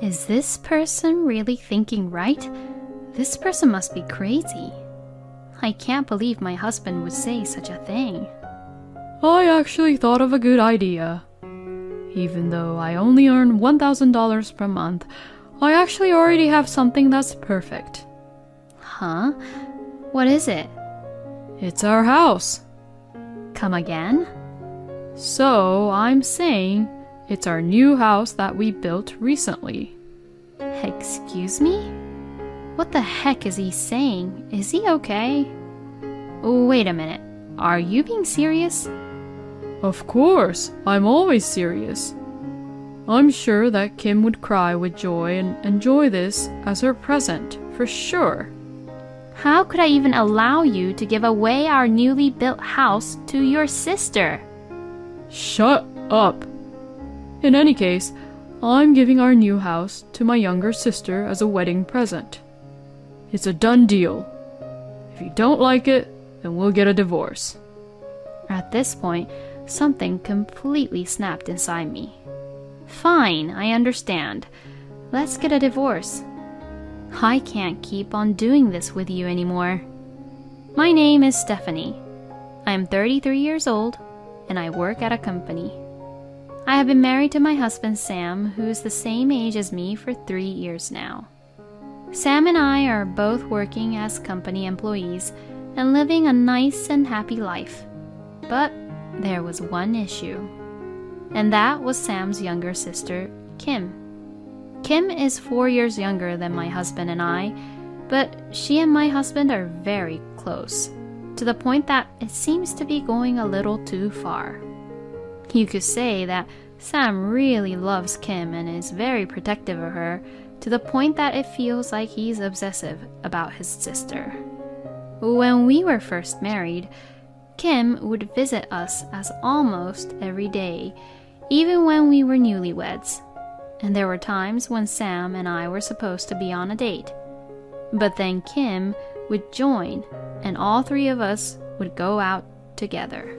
Is this person really thinking right? This person must be crazy. I can't believe my husband would say such a thing. I actually thought of a good idea. Even though I only earn $1,000 per month, I actually already have something that's perfect. Huh? What is it? It's our house. Come again? So I'm saying it's our new house that we built recently. Excuse me? What the heck is he saying? Is he okay? Wait a minute. Are you being serious? Of course, I'm always serious. I'm sure that Kim would cry with joy and enjoy this as her present, for sure. How could I even allow you to give away our newly built house to your sister? Shut up! In any case, I'm giving our new house to my younger sister as a wedding present. It's a done deal. If you don't like it, then we'll get a divorce. At this point, something completely snapped inside me. Fine, I understand. Let's get a divorce. I can't keep on doing this with you anymore. My name is Stephanie. I am 33 years old, and I work at a company. I have been married to my husband Sam, who is the same age as me for 3 years now. Sam and I are both working as company employees and living a nice and happy life. But there was one issue, and that was Sam's younger sister, Kim. Kim is 4 years younger than my husband and I, but she and my husband are very close, to the point that it seems to be going a little too far. You could say that Sam really loves Kim and is very protective of her, to the point that it feels like he's obsessive about his sister. When we were first married, Kim would visit us as almost every day, even when we were newlyweds. And there were times when Sam and I were supposed to be on a date. But then Kim would join, and all three of us would go out together.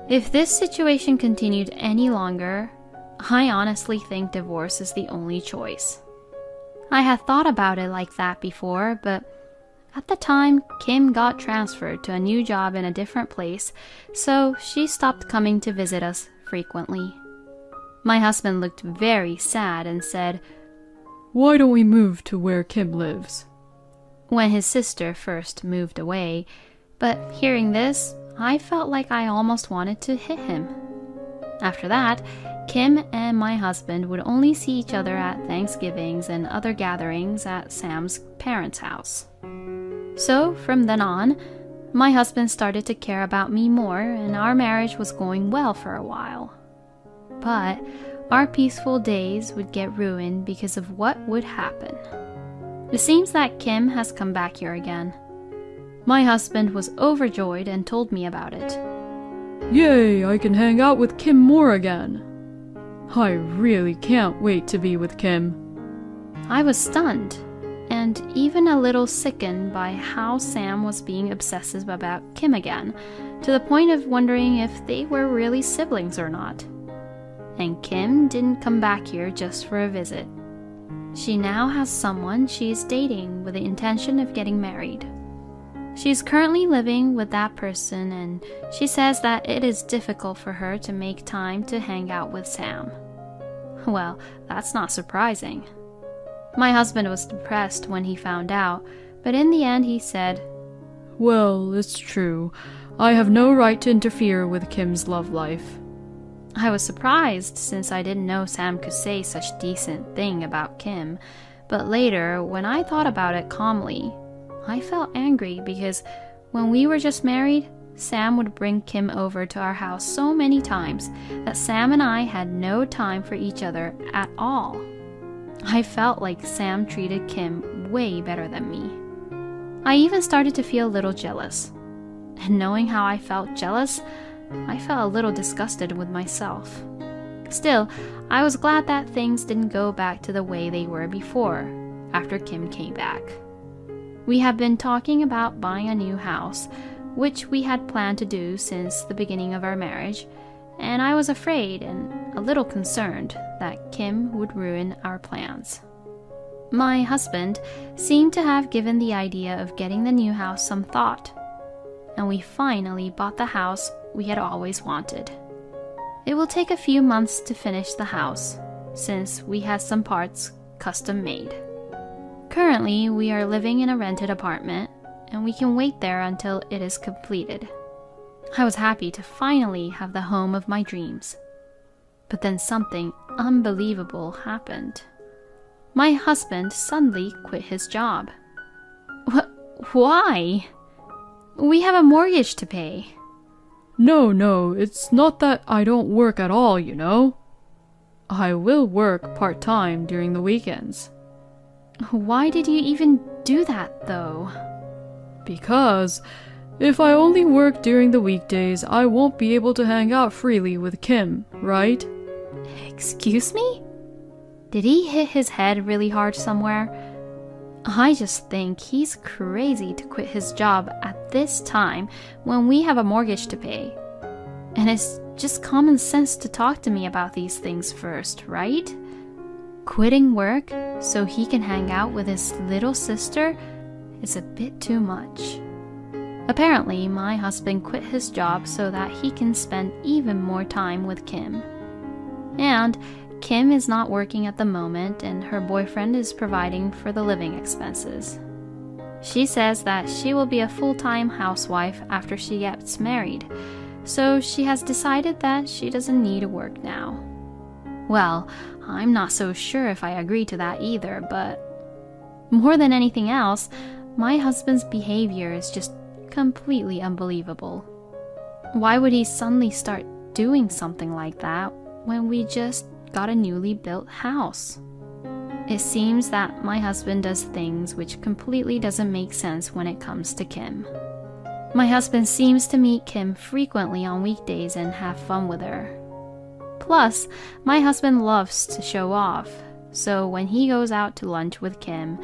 If this situation continued any longer, I honestly think divorce is the only choice. I had thought about it like that before, but at the time, Kim got transferred to a new job in a different place, so she stopped coming to visit us frequently. My husband looked very sad and said, "Why don't we move to where Kim lives?" when his sister first moved away, but hearing this, I felt like I almost wanted to hit him. After that, Kim and my husband would only see each other at Thanksgivings and other gatherings at Sam's parents' house. So from then on, my husband started to care about me more, and our marriage was going well for a while. But our peaceful days would get ruined because of what would happen. It seems that Kim has come back here again. My husband was overjoyed and told me about it. Yay, I can hang out with Kim more again. I really can't wait to be with Kim. I was stunned, and even a little sickened by how Sam was being obsessive about Kim again, to the point of wondering if they were really siblings or not. And Kim didn't come back here just for a visit. She now has someone she is dating with the intention of getting married. She is currently living with that person, and she says that it is difficult for her to make time to hang out with Sam. Well, that's not surprising. My husband was depressed when he found out, but in the end he said, "Well, it's true. I have no right to interfere with Kim's love life." I was surprised since I didn't know Sam could say such decent thing about Kim, but later, when I thought about it calmly, I felt angry because when we were just married, Sam would bring Kim over to our house so many times that Sam and I had no time for each other at all. I felt like Sam treated Kim way better than me. I even started to feel a little jealous. And knowing how I felt jealous, I felt a little disgusted with myself. Still, I was glad that things didn't go back to the way they were before, after Kim came back. We have been talking about buying a new house, which we had planned to do since the beginning of our marriage, and I was afraid and a little concerned that Kim would ruin our plans. My husband seemed to have given the idea of getting the new house some thought, and we finally bought the house we had always wanted. It will take a few months to finish the house, since we had some parts custom made. Currently, we are living in a rented apartment, and we can wait there until it is completed. I was happy to finally have the home of my dreams. But then something unbelievable happened. My husband suddenly quit his job. Why? We have a mortgage to pay. No, it's not that I don't work at all, you know. I will work part-time during the weekends. Why did you even do that, though? Because if I only work during the weekdays, I won't be able to hang out freely with Kim, right? Excuse me? Did he hit his head really hard somewhere? I just think he's crazy to quit his job at this time when we have a mortgage to pay. And it's just common sense to talk to me about these things first, right? Quitting work so he can hang out with his little sister is a bit too much. Apparently, my husband quit his job so that he can spend even more time with Kim. And Kim is not working at the moment, and her boyfriend is providing for the living expenses. She says that she will be a full-time housewife after she gets married, so she has decided that she doesn't need to work now. Well, I'm not so sure if I agree to that either, but more than anything else, my husband's behavior is just completely unbelievable. Why would he suddenly start doing something like that when we just got a newly built house? It seems that my husband does things which completely doesn't make sense when it comes to Kim. My husband seems to meet Kim frequently on weekdays and have fun with her. Plus, my husband loves to show off, so when he goes out to lunch with Kim,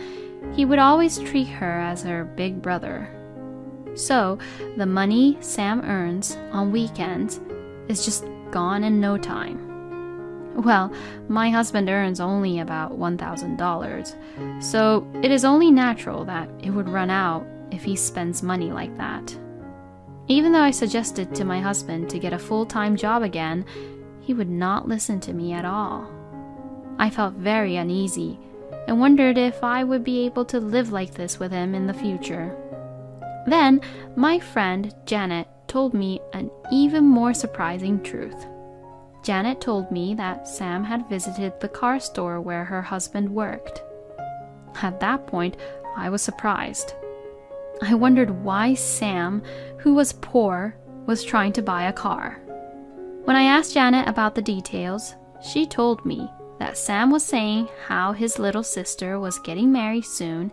he would always treat her as her big brother. So, the money Sam earns on weekends is just gone in no time. Well, my husband earns only about $1,000, so it is only natural that it would run out if he spends money like that. Even though I suggested to my husband to get a full-time job again, he would not listen to me at all. I felt very uneasy and wondered if I would be able to live like this with him in the future. Then, my friend Janet told me an even more surprising truth. Janet told me that Sam had visited the car store where her husband worked. At that point, I was surprised. I wondered why Sam, who was poor, was trying to buy a car. When I asked Janet about the details, she told me that Sam was saying how his little sister was getting married soon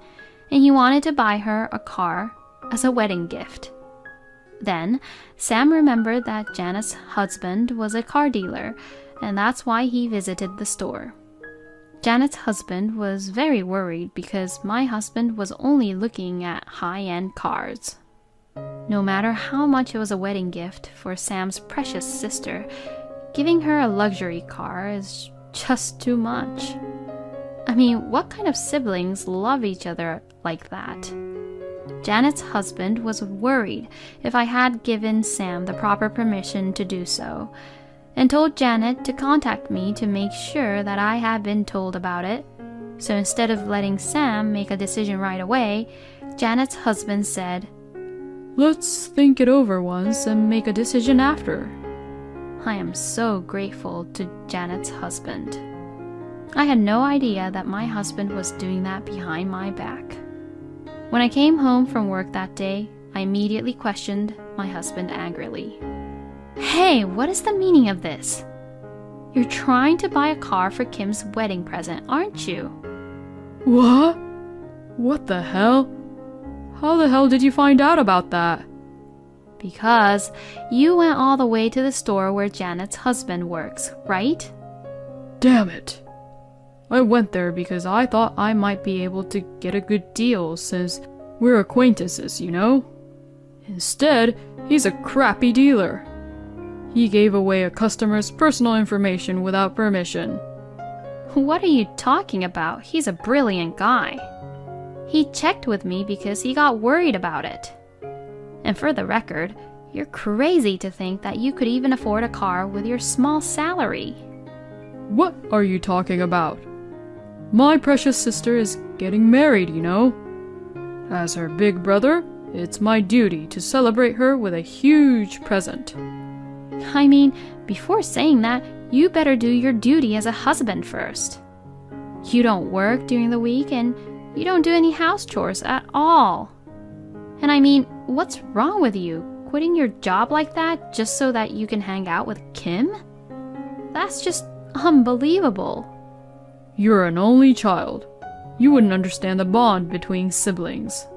and he wanted to buy her a car as a wedding gift. Then, Sam remembered that Janet's husband was a car dealer, and that's why he visited the store. Janet's husband was very worried because my husband was only looking at high-end cars. No matter how much it was a wedding gift for Sam's precious sister, giving her a luxury car is just too much. I mean, what kind of siblings love each other like that? Janet's husband was worried if I had given Sam the proper permission to do so, and told Janet to contact me to make sure that I had been told about it. So instead of letting Sam make a decision right away, Janet's husband said, "Let's think it over once and make a decision after." I am so grateful to Janet's husband. I had no idea that my husband was doing that behind my back. When I came home from work that day, I immediately questioned my husband angrily. Hey, what is the meaning of this? You're trying to buy a car for Kim's wedding present, aren't you? What? What the hell? How the hell did you find out about that? Because you went all the way to the store where Janet's husband works, right? Damn it. I went there because I thought I might be able to get a good deal since we're acquaintances, you know? Instead, he's a crappy dealer. He gave away a customer's personal information without permission. What are you talking about? He's a brilliant guy. He checked with me because he got worried about it. And for the record, you're crazy to think that you could even afford a car with your small salary. What are you talking about? My precious sister is getting married, you know. As her big brother, it's my duty to celebrate her with a huge present. I mean, before saying that, you better do your duty as a husband first. You don't work during the week and you don't do any house chores at all. And I mean, what's wrong with you? Quitting your job like that just so that you can hang out with Kim? That's just unbelievable. You're an only child. You wouldn't understand the bond between siblings.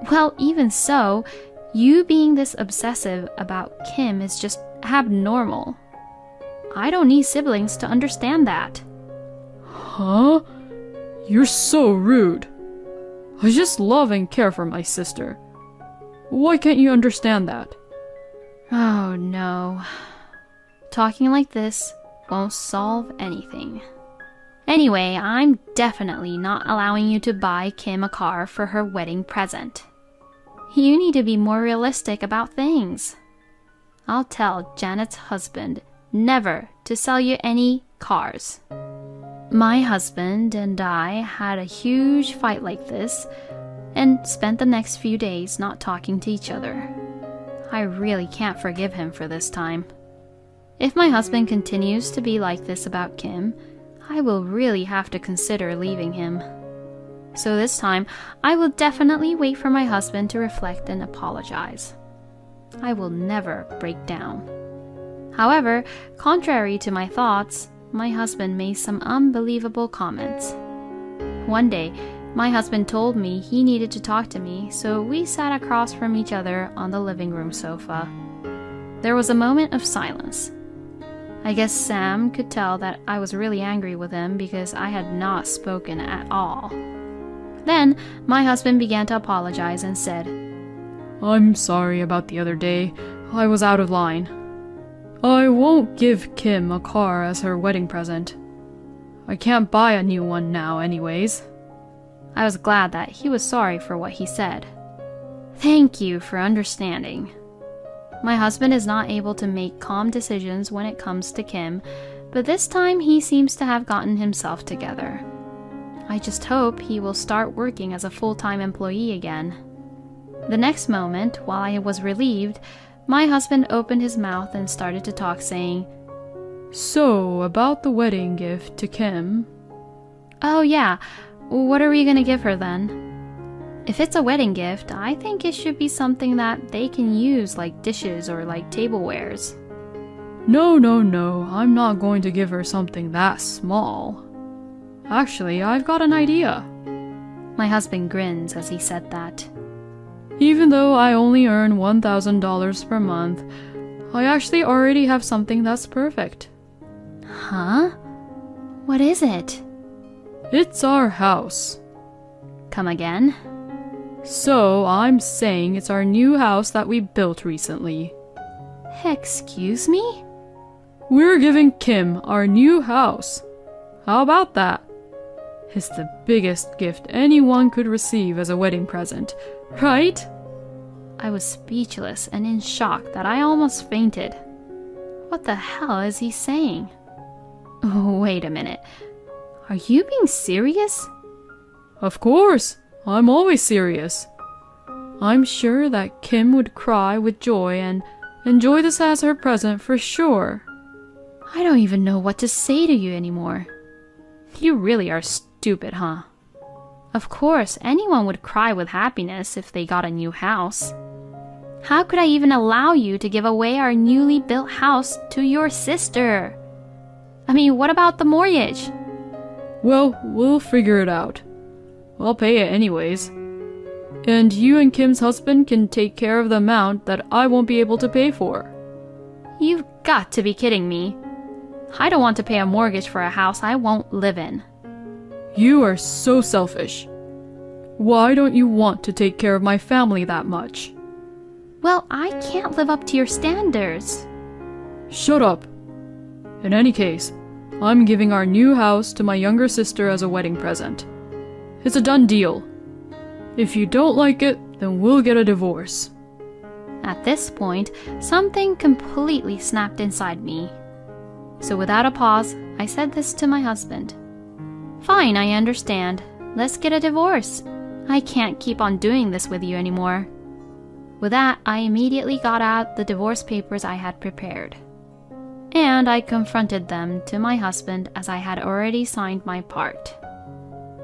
Well, even so, you being this obsessive about Kim is just abnormal. I don't need siblings to understand that. Huh? You're so rude. I just love and care for my sister. Why can't you understand that? Oh no. Talking like this won't solve anything. Anyway, I'm definitely not allowing you to buy Kim a car for her wedding present. You need to be more realistic about things. I'll tell Janet's husband never to sell you any cars. My husband and I had a huge fight like this and spent the next few days not talking to each other. I really can't forgive him for this time. If my husband continues to be like this about Kim, I will really have to consider leaving him. So this time, I will definitely wait for my husband to reflect and apologize. I will never break down. However, contrary to my thoughts, my husband made some unbelievable comments. One day, my husband told me he needed to talk to me, so we sat across from each other on the living room sofa. There was a moment of silence. I guess Sam could tell that I was really angry with him because I had not spoken at all. Then, my husband began to apologize and said, I'm sorry about the other day. I was out of line. I won't give Kim a car as her wedding present. I can't buy a new one now anyways. I was glad that he was sorry for what he said. Thank you for understanding. My husband is not able to make calm decisions when it comes to Kim, but this time he seems to have gotten himself together. I just hope he will start working as a full-time employee again. The next moment, while I was relieved, my husband opened his mouth and started to talk, saying, So, about the wedding gift to Kim. Oh yeah, what are we gonna give her then? If it's a wedding gift, I think it should be something that they can use like dishes or like tablewares. No, I'm not going to give her something that small. Actually, I've got an idea. My husband grins as he said that. Even though I only earn $1,000 per month, I actually already have something that's perfect. Huh? What is it? It's our house. Come again? So, I'm saying it's our new house that we built recently. Excuse me? We're giving Kim our new house. How about that? It's the biggest gift anyone could receive as a wedding present, right? I was speechless and in shock that I almost fainted. What the hell is he saying? Wait a minute. Are you being serious? Of course, I'm always serious. I'm sure that Kim would cry with joy and enjoy this as her present for sure. I don't even know what to say to you anymore. You really are stupid, huh? Of course, anyone would cry with happiness if they got a new house. How could I even allow you to give away our newly built house to your sister? I mean, what about the mortgage? Well, we'll figure it out. I'll pay it anyways. And you and Kim's husband can take care of the amount that I won't be able to pay for. You've got to be kidding me. I don't want to pay a mortgage for a house I won't live in. You are so selfish. Why don't you want to take care of my family that much? Well, I can't live up to your standards. Shut up! In any case, I'm giving our new house to my younger sister as a wedding present. It's a done deal. If you don't like it, then we'll get a divorce. At this point, something completely snapped inside me. So without a pause, I said this to my husband. Fine, I understand. Let's get a divorce. I can't keep on doing this with you anymore. With that, I immediately got out the divorce papers I had prepared. And I confronted them to my husband as I had already signed my part.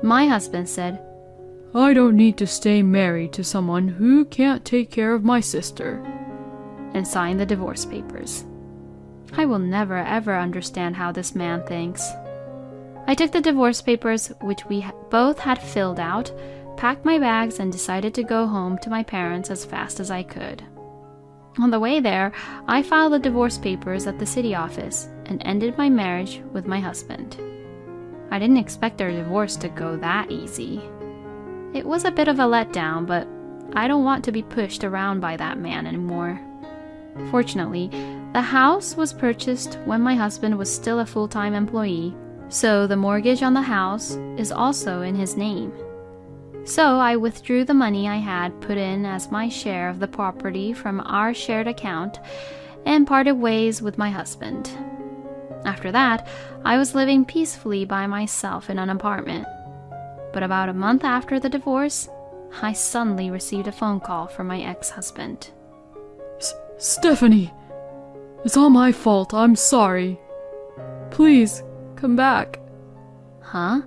My husband said, I don't need to stay married to someone who can't take care of my sister, and signed the divorce papers. I will never ever understand how this man thinks. I took the divorce papers, which we both had filled out, packed my bags, and decided to go home to my parents as fast as I could. On the way there, I filed the divorce papers at the city office and ended my marriage with my husband. I didn't expect our divorce to go that easy. It was a bit of a letdown, but I don't want to be pushed around by that man anymore. Fortunately, the house was purchased when my husband was still a full-time employee, so the mortgage on the house is also in his name. So I withdrew the money I had put in as my share of the property from our shared account and parted ways with my husband. After that, I was living peacefully by myself in an apartment. But about a month after the divorce, I suddenly received a phone call from my ex-husband. Stephanie! It's all my fault, I'm sorry. Please, come back. Huh?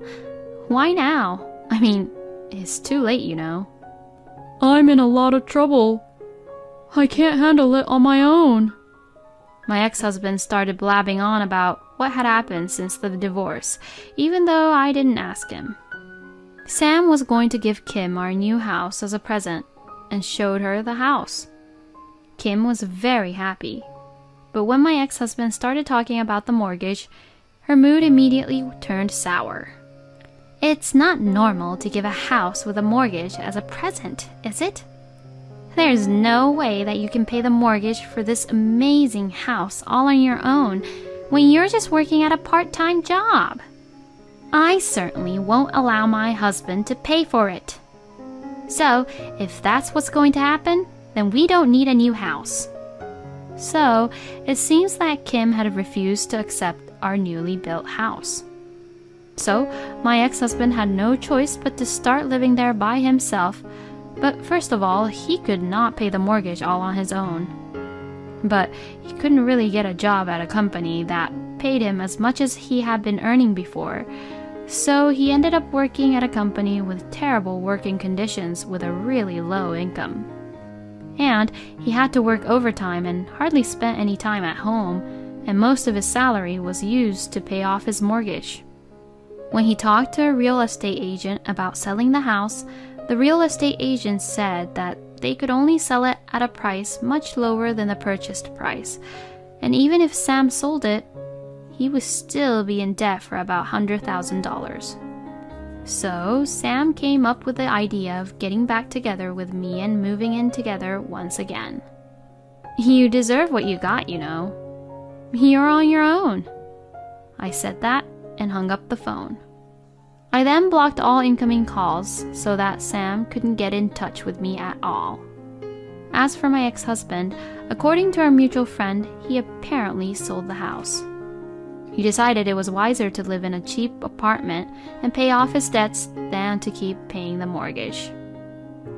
Why now? I mean, it's too late, you know. I'm in a lot of trouble. I can't handle it on my own. My ex-husband started blabbing on about what had happened since the divorce, even though I didn't ask him. Sam was going to give Kim our new house as a present and showed her the house. Kim was very happy, but when my ex-husband started talking about the mortgage, her mood immediately turned sour. It's not normal to give a house with a mortgage as a present, is it? There's no way that you can pay the mortgage for this amazing house all on your own when you're just working at a part-time job. I certainly won't allow my husband to pay for it. So, if that's what's going to happen, then we don't need a new house. So, it seems that Kim had refused to accept our newly built house. So, my ex-husband had no choice but to start living there by himself, but first of all, he could not pay the mortgage all on his own. But he couldn't really get a job at a company that paid him as much as he had been earning before, so he ended up working at a company with terrible working conditions with a really low income. And he had to work overtime and hardly spent any time at home, and most of his salary was used to pay off his mortgage. When he talked to a real estate agent about selling the house, the real estate agent said that they could only sell it at a price much lower than the purchased price, and even if Sam sold it, he would still be in debt for about $100,000. So Sam came up with the idea of getting back together with me and moving in together once again. You deserve what you got, you know. You're on your own. I said that and hung up the phone. I then blocked all incoming calls so that Sam couldn't get in touch with me at all. As for my ex-husband, according to our mutual friend, he apparently sold the house. He decided it was wiser to live in a cheap apartment and pay off his debts than to keep paying the mortgage.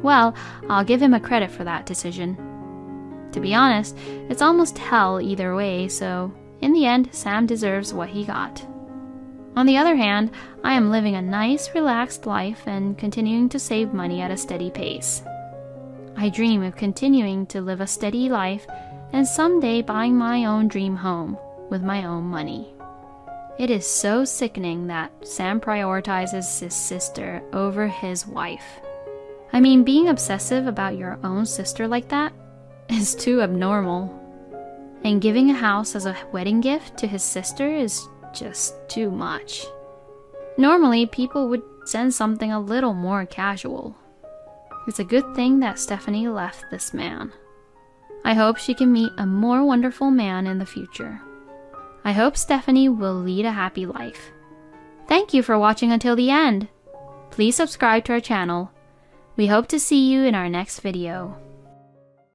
Well, I'll give him a credit for that decision. To be honest, it's almost hell either way, so in the end, Sam deserves what he got. On the other hand, I am living a nice, relaxed life and continuing to save money at a steady pace. I dream of continuing to live a steady life and someday buying my own dream home with my own money. It is so sickening that Sam prioritizes his sister over his wife. I mean, being obsessive about your own sister like that is too abnormal. And giving a house as a wedding gift to his sister is just too much. Normally, people would send something a little more casual. It's a good thing that Stephanie left this man. I hope she can meet a more wonderful man in the future. I hope Stephanie will lead a happy life. Thank you for watching until the end. Please subscribe to our channel. We hope to see you in our next video.